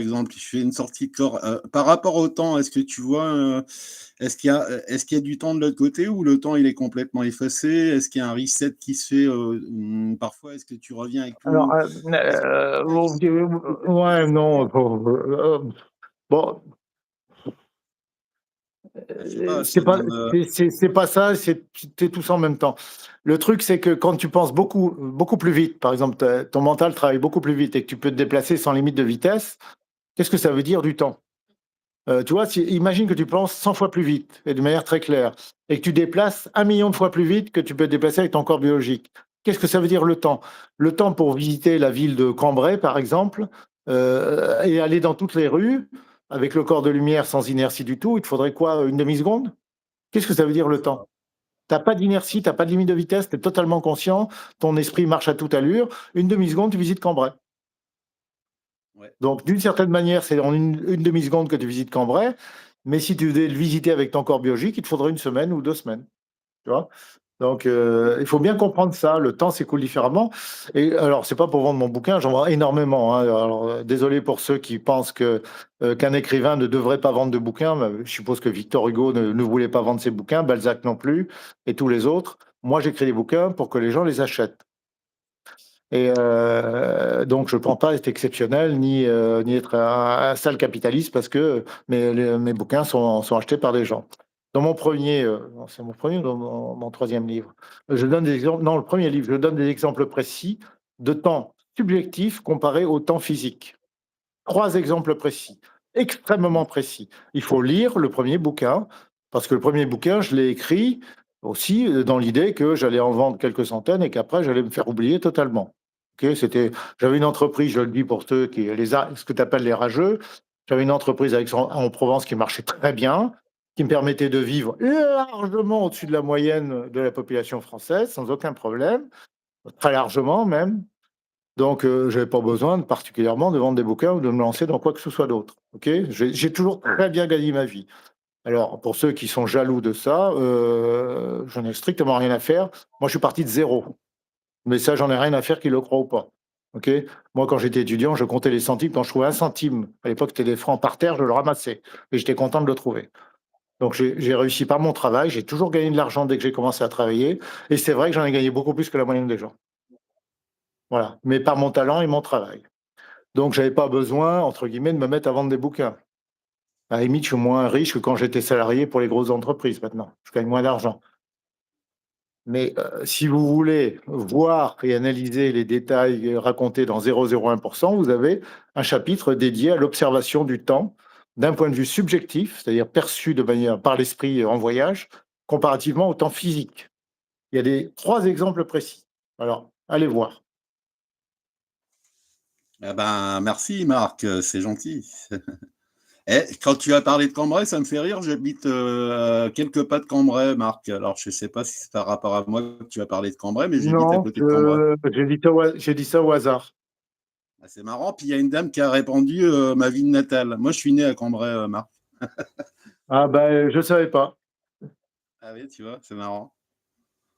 exemple, je fais une sortie de corps, par rapport au temps, est-ce que tu vois, est-ce qu'il y a du temps de l'autre côté ou le temps il est complètement effacé? Est-ce qu'il y a un reset qui se fait, parfois? Est-ce que tu reviens avec Alors, tout est-ce que ouais, non, bon, je sais pas, je te c'est pas demande, c'est pas ça, c'est tous en même temps. Le truc, c'est que quand tu penses beaucoup plus vite, par exemple, ton mental travaille beaucoup plus vite et que tu peux te déplacer sans limite de vitesse, qu'est-ce que ça veut dire du temps? Tu vois, imagine que tu penses 100 fois plus vite et de manière très claire et que tu déplaces 1 million de fois plus vite que tu peux te déplacer avec ton corps biologique. Qu'est-ce que ça veut dire le temps? Le temps pour visiter la ville de Cambrai, par exemple, et aller dans toutes les rues avec le corps de lumière sans inertie du tout, il te faudrait quoi, une demi-seconde? Qu'est-ce que ça veut dire je le sais pas. temps? Tu n'as pas d'inertie, tu n'as pas de limite de vitesse, tu es totalement conscient, ton esprit marche à toute allure. Une demi-seconde, tu visites Cambrai. Ouais. Donc, d'une certaine manière, c'est en une demi-seconde que tu visites Cambrai, mais si tu devais le visiter avec ton corps biologique, il te faudrait 1 semaine ou 2 semaines. Tu vois? Donc, il faut bien comprendre ça. Le temps s'écoule différemment. Et alors, c'est pas pour vendre mon bouquin, j'en vends énormément, hein. Alors, désolé pour ceux qui pensent qu'un écrivain ne devrait pas vendre de bouquins. Mais je suppose que Victor Hugo ne voulait pas vendre ses bouquins, Balzac non plus, et tous les autres. Moi, j'écris des bouquins pour que les gens les achètent. Et donc, je ne prends pas être exceptionnel ni être un sale capitaliste parce que mes bouquins sont achetés par des gens. Dans mon premier, non, c'est mon premier ou dans mon troisième livre, je donne des exemples. Non, le premier livre, je donne des exemples précis de temps subjectif comparé au temps physique. 3 exemples précis, extrêmement Mmh. précis. Il faut lire le premier bouquin parce que le premier bouquin, je l'ai écrit aussi dans l'idée que j'allais en vendre quelques centaines et qu'après, j'allais me faire oublier totalement. Ok, j'avais une entreprise, je le dis pour ceux qui ce que tu appelles les rageux. J'avais une entreprise en Provence qui marchait très bien, qui me permettait de vivre largement au-dessus de la moyenne de la population française, sans aucun problème, très largement même. Donc, je n'avais pas besoin particulièrement de vendre des bouquins ou de me lancer dans quoi que ce soit d'autre. Ok, j'ai toujours très bien gagné ma vie. Alors, pour ceux qui sont jaloux de ça, je n'ai strictement rien à faire. Moi, je suis parti de zéro. Mais ça, j'en ai rien à faire qu'ils le croient ou pas. Ok. Moi, quand j'étais étudiant, je comptais les centimes. Quand je trouvais un centime, à l'époque, c'était des francs par terre, je le ramassais. Et j'étais content de le trouver. Donc, j'ai réussi par mon travail. J'ai toujours gagné de l'argent dès que j'ai commencé à travailler. Et c'est vrai que j'en ai gagné beaucoup plus que la moyenne des gens. Voilà. Mais par mon talent et mon travail. Donc, j'avais pas besoin, entre guillemets, de me mettre à vendre des bouquins. À la limite, je suis moins riche que quand j'étais salarié pour les grosses entreprises maintenant. Je gagne moins d'argent. Mais si vous voulez voir et analyser les détails racontés dans 0,01%, vous avez un chapitre dédié à l'observation du temps d'un point de vue subjectif, c'est-à-dire perçu de manière par l'esprit en voyage, comparativement au temps physique. Il y a 3 exemples précis. Alors, allez voir. Ah ben, merci Marc, c'est gentil. Eh, quand tu as parlé de Cambrai, ça me fait rire, j'habite, à quelques pas de Cambrai, Marc. Alors je sais pas si c'est par rapport à moi que tu as parlé de Cambrai, mais j'habite à Non, côté de Cambrai. j'ai dit ça au hasard. Ah, c'est marrant, puis il y a une dame qui a répondu, ma ville natale. Moi, je suis né à Cambrai, Marc. Ah ben, je ne savais pas. Ah oui, tu vois? C'est marrant.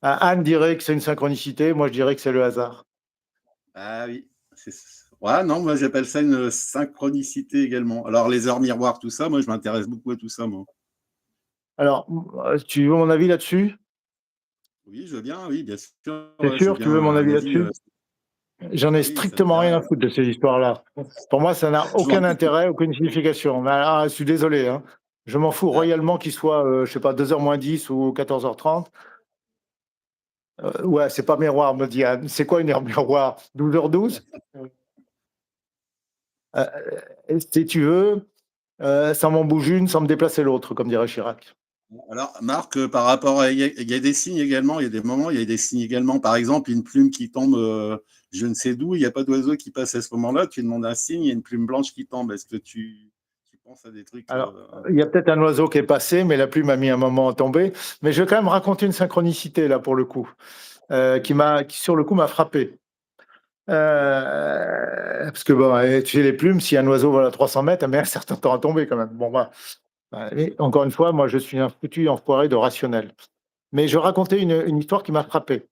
Ah, Anne dirait que c'est une synchronicité, moi je dirais que c'est le hasard. Ah oui, c'est ouais, non, moi j'appelle ça une synchronicité également. Alors les heures miroirs, tout ça, moi je m'intéresse beaucoup à tout ça, moi. Alors, tu veux mon avis là-dessus? Oui, je veux bien, oui, bien sûr, T'es ouais, je veux sûr que bien tu veux mon un avis avis, là-dessus? J'en ai oui, ça me strictement rien plairait. à foutre de ces histoires-là. Pour moi, ça n'a Je m'en aucun intérêt, aucune signification. Mais je suis désolé, hein. Je m'en fous ah, royalement qu'il soit, je sais pas, 2h moins 10 ou 14h30. Ouais, c'est pas miroir, me dit Anne. C'est quoi une heure miroir? 12h12? Euh, Si tu veux, ça m'en bouge une sans me déplacer l'autre, comme dirait Chirac. alors Marc, par rapport à il y a des signes également, il y a des moments, il y a des signes également. Par exemple, une plume qui tombe, je ne sais d'où, il y a pas d'oiseau qui passe à ce moment-là, tu demandes un signe, il y a une plume blanche qui tombe. Est-ce que tu penses à des trucs, Alors, il y a peut-être un oiseau qui est passé, mais la plume a mis un moment à tomber. Mais je vais quand même raconter une synchronicité, là, pour le coup, qui, sur le coup, m'a frappé. Parce que, bon, tu sais, les plumes, si un oiseau vole à 300 mètres, elle met un certain temps à tomber quand même. Bon, bah, et encore une fois, moi, je suis un foutu enfoiré de rationnel. Mais je racontais une histoire qui m'a frappé.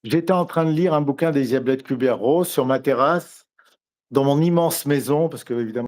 J'étais en train de lire un bouquin d'Elisabeth Kubler-Ross sur ma terrasse. dans mon immense maison, parce que évidemment